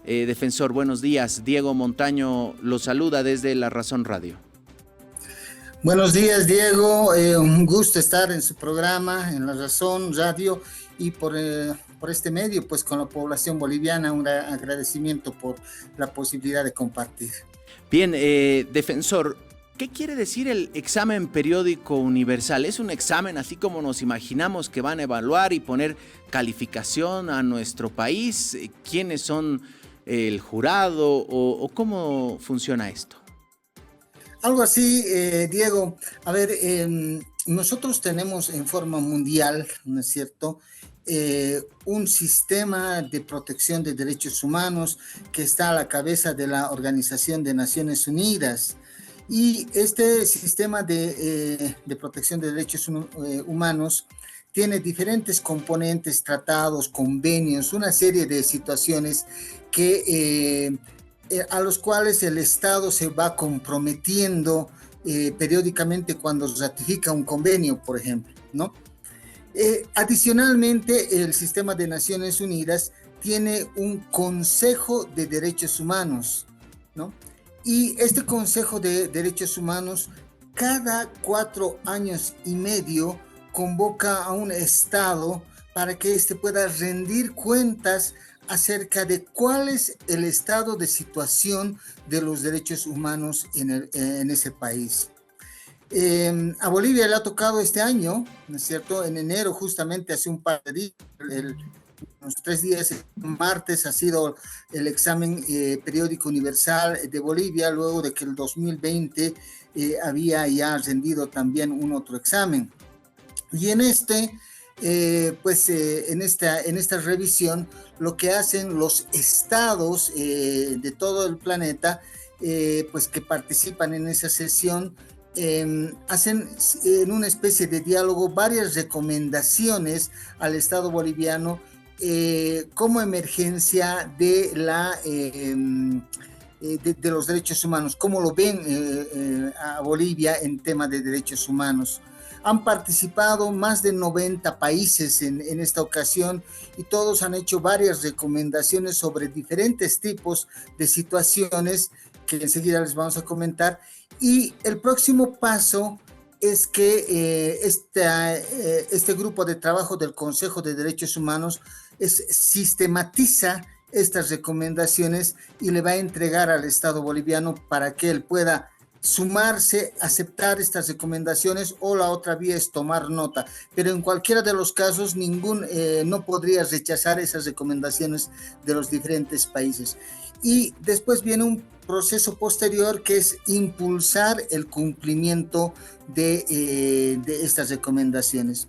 Defensor, buenos días. Diego Montaño lo saluda desde La Razón Radio. Buenos días, Diego. Un gusto estar en su programa, en La Razón Radio, y por este medio, pues con la población boliviana, un agradecimiento por la posibilidad de compartir. Bien, defensor, ¿qué quiere decir el examen periódico universal? ¿Es un examen así como nos imaginamos que van a evaluar y poner calificación a nuestro país? ¿Quiénes son el jurado o cómo funciona esto? Algo así, Diego. A ver, nosotros tenemos en forma mundial, ¿no es cierto?, un sistema de protección de derechos humanos que está a la cabeza de la Organización de Naciones Unidas. Y este sistema de protección de derechos humanos tiene diferentes componentes, tratados, convenios, una serie de situaciones que a los cuales el Estado se va comprometiendo periódicamente cuando ratifica un convenio, por ejemplo, ¿no? Adicionalmente, el sistema de Naciones Unidas tiene un Consejo de Derechos Humanos, ¿no? Y este Consejo de Derechos Humanos, cada 4 años y medio, convoca a un Estado para que éste pueda rendir cuentas acerca de cuál es el estado de situación de los derechos humanos en ese país. A Bolivia le ha tocado este año, ¿no es cierto? En enero, justamente hace un par de días, unos 3 días, el martes, ha sido el examen periódico universal de Bolivia, luego de que el 2020 había ya rendido también un otro examen. Y en esta revisión, lo que hacen los estados de todo el planeta, pues que participan en esa sesión, hacen en una especie de diálogo varias recomendaciones al Estado boliviano como emergencia de los derechos humanos, cómo lo ven a Bolivia en tema de derechos humanos. Han participado más de 90 países en esta ocasión y todos han hecho varias recomendaciones sobre diferentes tipos de situaciones que enseguida les vamos a comentar. Y el próximo paso es que este grupo de trabajo del Consejo de Derechos Humanos sistematiza estas recomendaciones y le va a entregar al Estado boliviano para que él pueda sumarse, aceptar estas recomendaciones, o la otra vía es tomar nota, pero en cualquiera de los casos no podría rechazar esas recomendaciones de los diferentes países. Y después viene un proceso posterior que es impulsar el cumplimiento de estas recomendaciones.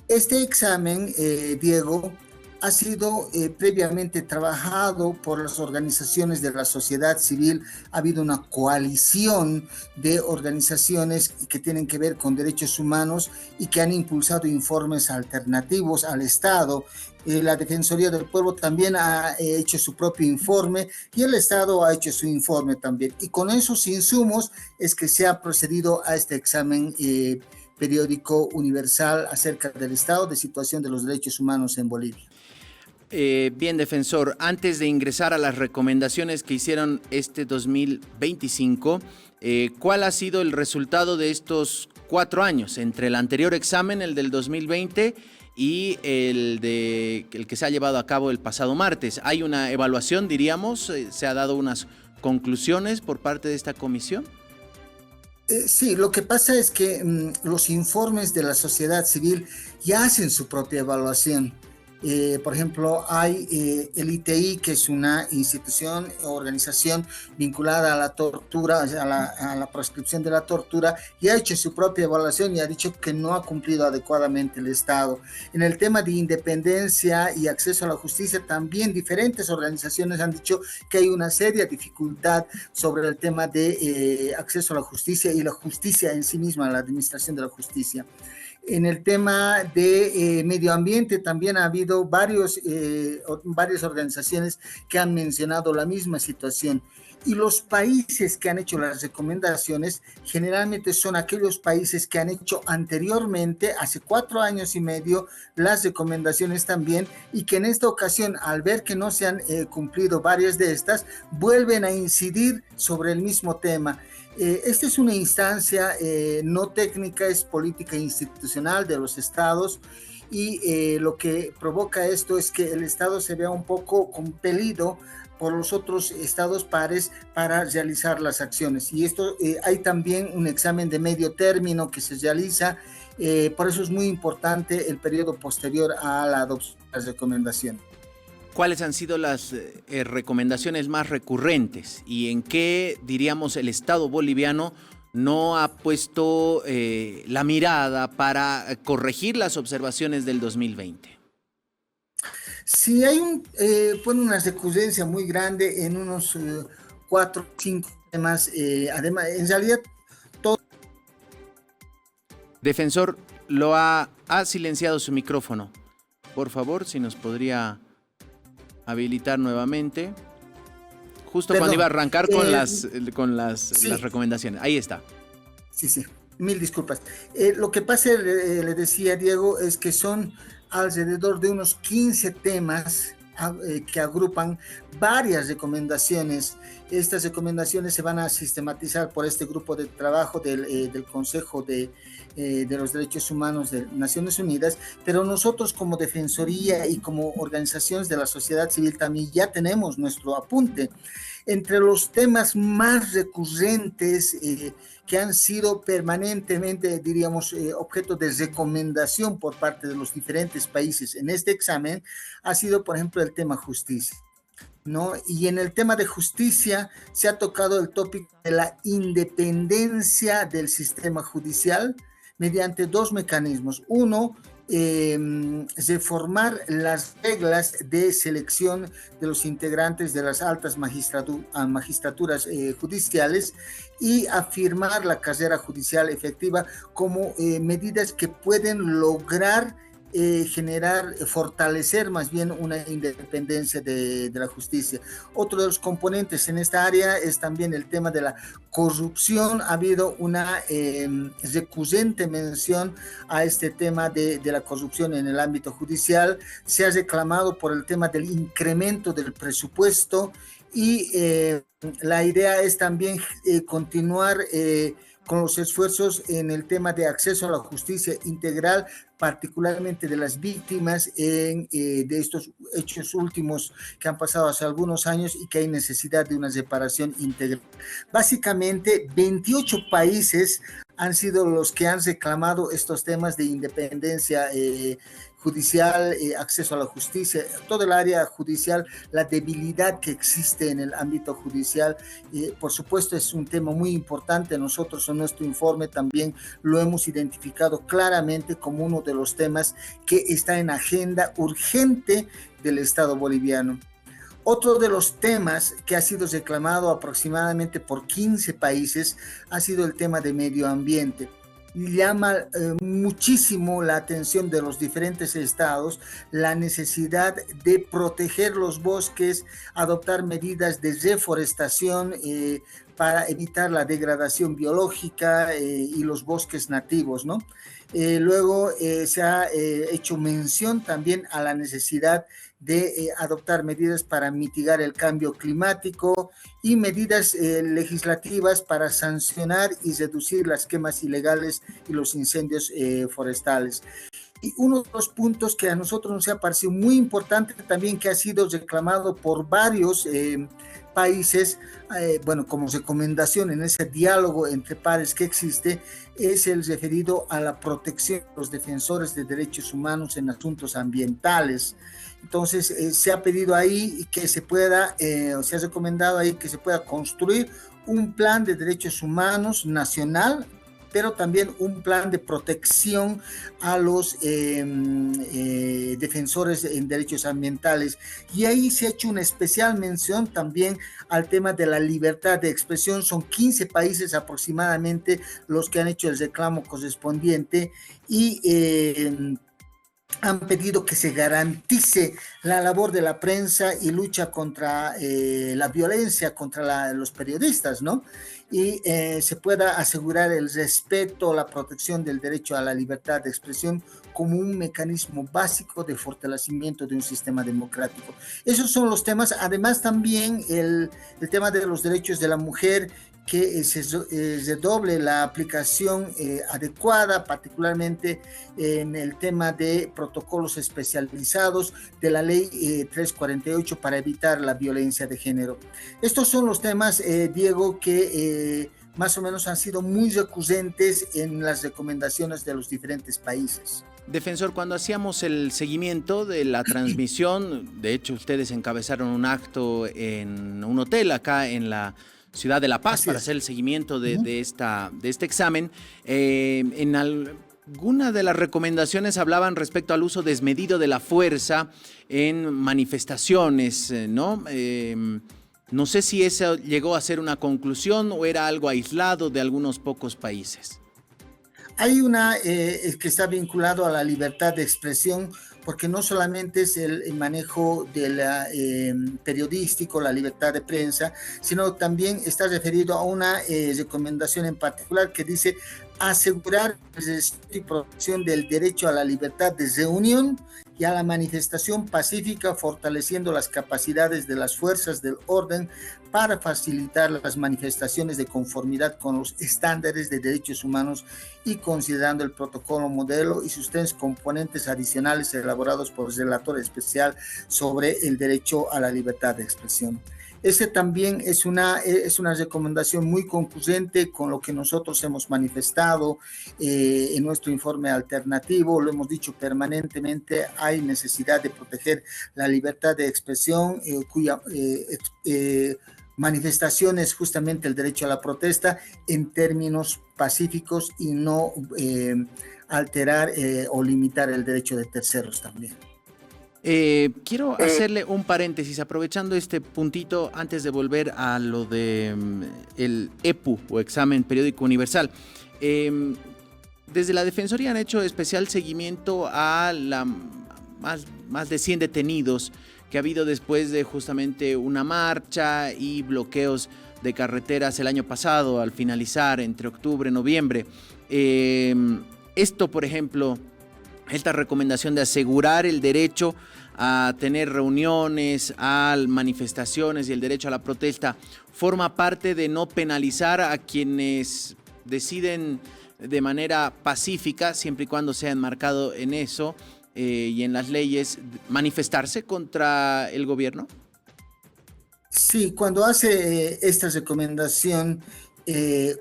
Este examen, Diego, ha sido previamente trabajado por las organizaciones de la sociedad civil. Ha habido una coalición de organizaciones que tienen que ver con derechos humanos y que han impulsado informes alternativos al Estado. La Defensoría del Pueblo también ha hecho su propio informe y el Estado ha hecho su informe también. Y con esos insumos es que se ha procedido a este examen periódico universal acerca del estado de situación de los derechos humanos en Bolivia. Bien, defensor, antes de ingresar a las recomendaciones que hicieron este 2025, ¿cuál ha sido el resultado de estos 4 años entre el anterior examen, el del 2020, y el que se ha llevado a cabo el pasado martes? ¿Hay una evaluación, diríamos? ¿Se ha dado unas conclusiones por parte de esta comisión? Sí, lo que pasa es que los informes de la sociedad civil ya hacen su propia evaluación. Por ejemplo, hay el ITI, que es una institución o organización vinculada a la tortura, a la proscripción de la tortura, y ha hecho su propia evaluación y ha dicho que no ha cumplido adecuadamente el Estado. En el tema de independencia y acceso a la justicia, también diferentes organizaciones han dicho que hay una seria dificultad sobre el tema de acceso a la justicia y la justicia en sí misma, la administración de la justicia. En el tema de medio ambiente también ha habido varias organizaciones que han mencionado la misma situación. Y los países que han hecho las recomendaciones generalmente son aquellos países que han hecho anteriormente, hace 4 años y medio, las recomendaciones también, y que en esta ocasión, al ver que no se han cumplido varias de estas, vuelven a incidir sobre el mismo tema. Esta es una instancia no técnica, es política institucional de los estados, y lo que provoca esto es que el estado se vea un poco compelido por los otros estados pares para realizar las acciones. Y esto hay también un examen de medio término que se realiza, por eso es muy importante el periodo posterior a la adopción de las recomendaciones. ¿Cuáles han sido las recomendaciones más recurrentes y en qué, diríamos, el Estado boliviano no ha puesto la mirada para corregir las observaciones del 2020? Sí, hay una recurrencia muy grande en unos 4 o 5 temas. Además, en realidad, todo. Defensor, ha silenciado su micrófono. Por favor, si nos podría habilitar nuevamente. Justo cuando iba a arrancar con las recomendaciones. Ahí está. Sí, mil disculpas. Lo que pasa, le decía Diego, es que son alrededor de unos 15 temas que agrupan varias recomendaciones. Estas recomendaciones se van a sistematizar por este grupo de trabajo del Consejo de los Derechos Humanos de Naciones Unidas, pero nosotros como Defensoría y como organizaciones de la sociedad civil también ya tenemos nuestro apunte. Entre los temas más recurrentes que han sido permanentemente, diríamos, objeto de recomendación por parte de los diferentes países en este examen, ha sido, por ejemplo, el tema justicia, ¿no? Y en el tema de justicia se ha tocado el tópico de la independencia del sistema judicial mediante 2 mecanismos. Uno, reformar las reglas de selección de los integrantes de las altas magistraturas judiciales, y afirmar la carrera judicial efectiva como medidas que pueden lograr fortalecer más bien una independencia de la justicia. Otro de los componentes en esta área es también el tema de la corrupción. Ha habido una recurrente mención a este tema de la corrupción en el ámbito judicial. Se ha reclamado por el tema del incremento del presupuesto, y la idea es también continuar con los esfuerzos en el tema de acceso a la justicia integral, particularmente de las víctimas de estos hechos últimos que han pasado hace algunos años y que hay necesidad de una reparación integral. Básicamente, 28 países han sido los que han reclamado estos temas de independencia judicial, acceso a la justicia, todo el área judicial, la debilidad que existe en el ámbito judicial. Por supuesto, es un tema muy importante. Nosotros en nuestro informe también lo hemos identificado claramente como uno de los temas que está en agenda urgente del Estado boliviano. Otro de los temas que ha sido reclamado aproximadamente por 15 países ha sido el tema de medio ambiente. Llama muchísimo la atención de los diferentes estados la necesidad de proteger los bosques, adoptar medidas de reforestación para evitar la degradación biológica y los bosques nativos, ¿no? Luego se ha hecho mención también a la necesidad de adoptar medidas para mitigar el cambio climático y medidas legislativas para sancionar y reducir las quemas ilegales y los incendios forestales. Y uno de los puntos que a nosotros nos ha parecido muy importante también, que ha sido reclamado por varios países, como recomendación en ese diálogo entre pares que existe, es el referido a la protección de los defensores de derechos humanos en asuntos ambientales. Entonces, se ha pedido ahí que se pueda, se ha recomendado ahí que se pueda construir un plan de derechos humanos nacional pero también un plan de protección a los defensores en derechos ambientales. Y ahí se ha hecho una especial mención también al tema de la libertad de expresión. Son 15 países aproximadamente los que han hecho el reclamo correspondiente y han pedido que se garantice la labor de la prensa y lucha contra la violencia contra los periodistas, ¿no? Y se pueda asegurar el respeto, la protección del derecho a la libertad de expresión como un mecanismo básico de fortalecimiento de un sistema democrático. Esos son los temas. Además, también el tema de los derechos de la mujer, que se redoble la aplicación adecuada, particularmente en el tema de protocolos especializados de la ley 348 para evitar la violencia de género. Estos son los temas, Diego, que más o menos han sido muy recurrentes en las recomendaciones de los diferentes países. Defensor, cuando hacíamos el seguimiento de la transmisión, de hecho ustedes encabezaron un acto en un hotel acá en la ciudad de La Paz para hacer el seguimiento de este examen. En alguna de las recomendaciones hablaban respecto al uso desmedido de la fuerza en manifestaciones, ¿no? No sé si eso llegó a ser una conclusión o era algo aislado de algunos pocos países. Hay una que está vinculado a la libertad de expresión, porque no solamente es el manejo de la periodístico, la libertad de prensa, sino también está referido a una recomendación en particular que dice asegurar el respeto y protección del derecho a la libertad de reunión y a la manifestación pacífica, fortaleciendo las capacidades de las fuerzas del orden para facilitar las manifestaciones de conformidad con los estándares de derechos humanos y considerando el protocolo modelo y sus 3 componentes adicionales elaborados por el relator especial sobre el derecho a la libertad de expresión. Ese también es una recomendación muy concurrente con lo que nosotros hemos manifestado en nuestro informe alternativo. Lo hemos dicho permanentemente, hay necesidad de proteger la libertad de expresión, cuya manifestación es justamente el derecho a la protesta en términos pacíficos y no alterar o limitar el derecho de terceros también. Quiero hacerle un paréntesis, aprovechando este puntito antes de volver a lo de el EPU o Examen Periódico Universal. Desde la Defensoría han hecho especial seguimiento a más de 100 detenidos que ha habido después de justamente una marcha y bloqueos de carreteras el año pasado, al finalizar entre octubre y noviembre. Esto, por ejemplo, esta recomendación de asegurar el derecho a tener reuniones, a manifestaciones y el derecho a la protesta, forma parte de no penalizar a quienes deciden de manera pacífica, siempre y cuando sea enmarcado en eso y en las leyes, manifestarse contra el gobierno. Sí, cuando hace esta recomendación,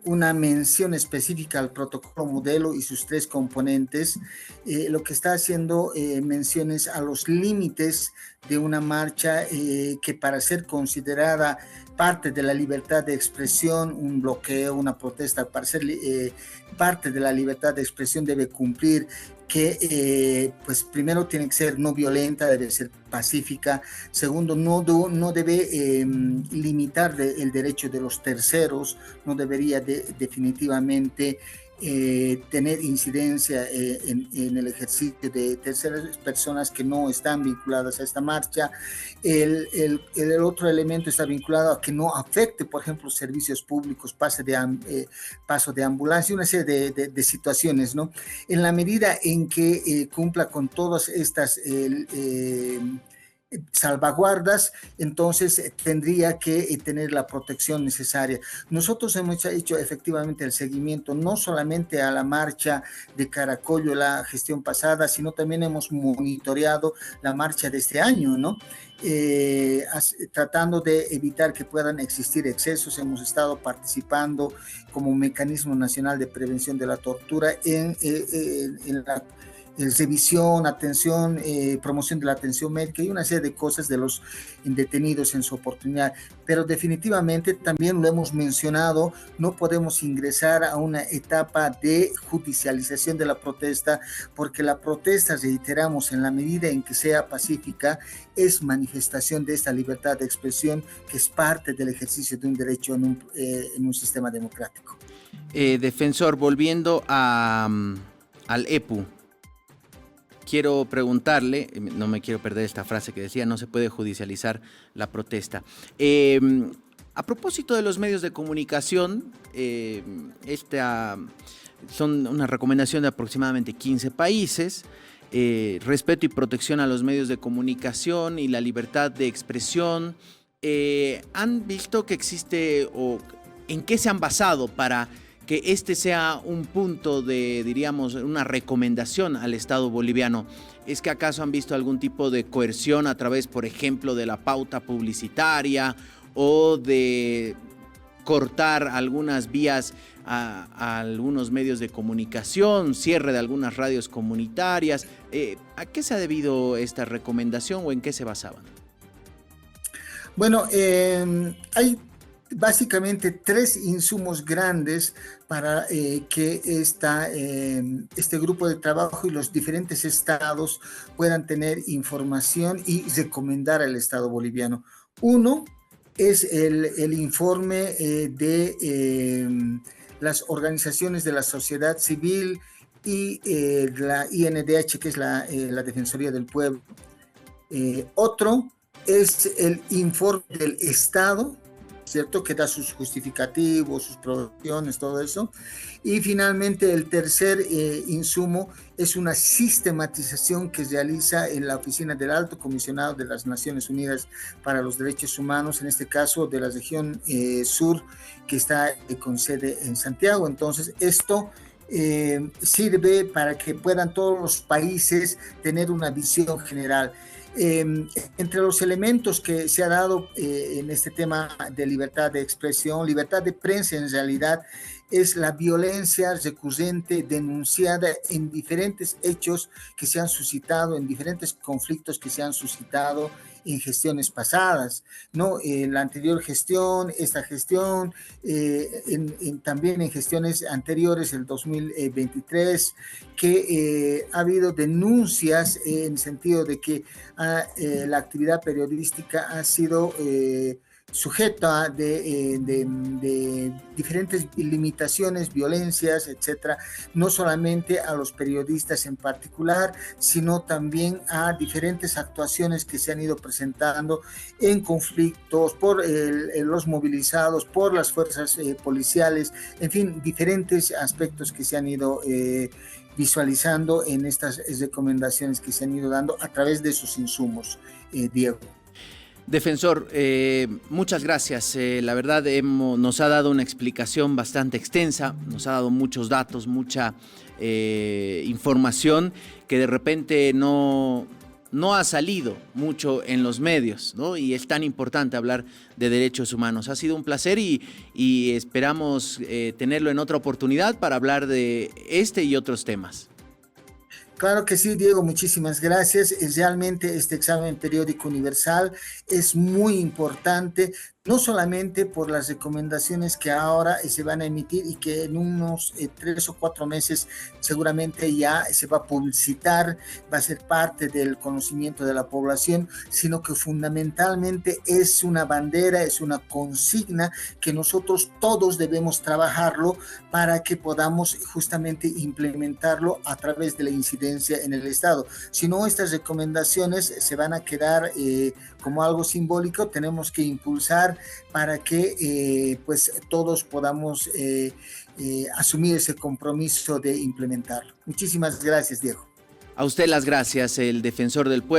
una mención específica al protocolo modelo y sus 3 componentes, lo que está haciendo menciones a los límites de una marcha que para ser considerada parte de la libertad de expresión, un bloqueo, una protesta, para ser parte de la libertad de expresión debe cumplir que pues primero tiene que ser no violenta, debe ser pacífica. Segundo, no debe limitar el derecho de los terceros, no debería definitivamente tener incidencia en el ejercicio de terceras personas que no están vinculadas a esta marcha. El otro elemento está vinculado a que no afecte, por ejemplo, servicios públicos, paso de ambulancia, una serie de situaciones, ¿no? En la medida en que cumpla con todas estas salvaguardas, entonces tendría que tener la protección necesaria. Nosotros hemos hecho efectivamente el seguimiento no solamente a la marcha de Caracollo la gestión pasada, sino también hemos monitoreado la marcha de este año, ¿no? Tratando de evitar que puedan existir excesos. Hemos estado participando como Mecanismo Nacional de Prevención de la Tortura en revisión, atención, promoción de la atención médica y una serie de cosas de los detenidos en su oportunidad. Pero definitivamente también lo hemos mencionado, no podemos ingresar a una etapa de judicialización de la protesta, porque la protesta, reiteramos, en la medida en que sea pacífica, es manifestación de esta libertad de expresión que es parte del ejercicio de un derecho en un sistema democrático. Defensor, volviendo al EPU, quiero preguntarle, no me quiero perder esta frase que decía, no se puede judicializar la protesta. A propósito de los medios de comunicación, son una recomendación de aproximadamente 15 países, respeto y protección a los medios de comunicación y la libertad de expresión. ¿Han visto que existe o en qué se han basado para que este sea un punto de, diríamos, una recomendación al Estado boliviano? ¿Es que acaso han visto algún tipo de coerción a través, por ejemplo, de la pauta publicitaria o de cortar algunas vías a algunos medios de comunicación, cierre de algunas radios comunitarias? ¿A qué se ha debido esta recomendación o en qué se basaban? Bueno, hay básicamente 3 insumos grandes para que este grupo de trabajo y los diferentes estados puedan tener información y recomendar al Estado boliviano. Uno es el informe de las organizaciones de la sociedad civil y la INDH, que es la Defensoría del Pueblo. Otro es el informe del Estado, ¿cierto? Que da sus justificativos, sus provisiones, todo eso. Y finalmente el tercer insumo es una sistematización que realiza en la Oficina del Alto Comisionado de las Naciones Unidas para los Derechos Humanos, en este caso de la región sur, que está con sede en Santiago. Entonces, esto sirve para que puedan todos los países tener una visión general. Entre los elementos que se ha dado en este tema de libertad de expresión, libertad de prensa en realidad, es la violencia recurrente denunciada en diferentes hechos que se han suscitado, en diferentes conflictos que se han suscitado en gestiones pasadas, ¿no? La anterior gestión, esta gestión, también en gestiones anteriores, el 2023, que ha habido denuncias en el sentido de que la actividad periodística ha sido sujeta de diferentes limitaciones, violencias, etcétera, no solamente a los periodistas en particular, sino también a diferentes actuaciones que se han ido presentando en conflictos por los movilizados, por las fuerzas policiales, en fin, diferentes aspectos que se han ido visualizando en estas recomendaciones que se han ido dando a través de sus insumos, Diego. Defensor, muchas gracias. La verdad nos ha dado una explicación bastante extensa, nos ha dado muchos datos, mucha información que de repente no ha salido mucho en los medios, ¿no? Y es tan importante hablar de derechos humanos. Ha sido un placer y esperamos tenerlo en otra oportunidad para hablar de este y otros temas. Claro que sí, Diego, muchísimas gracias. Realmente este examen periódico universal es muy importante, no solamente por las recomendaciones que ahora se van a emitir y que en unos 3 o 4 meses seguramente ya se va a publicitar, va a ser parte del conocimiento de la población, sino que fundamentalmente es una bandera, es una consigna que nosotros todos debemos trabajarlo para que podamos justamente implementarlo a través de la incidencia en el Estado. Si no, estas recomendaciones se van a quedar como algo simbólico. Tenemos que impulsar para que pues todos podamos asumir ese compromiso de implementarlo. Muchísimas gracias, Diego. A usted las gracias, el defensor del pueblo.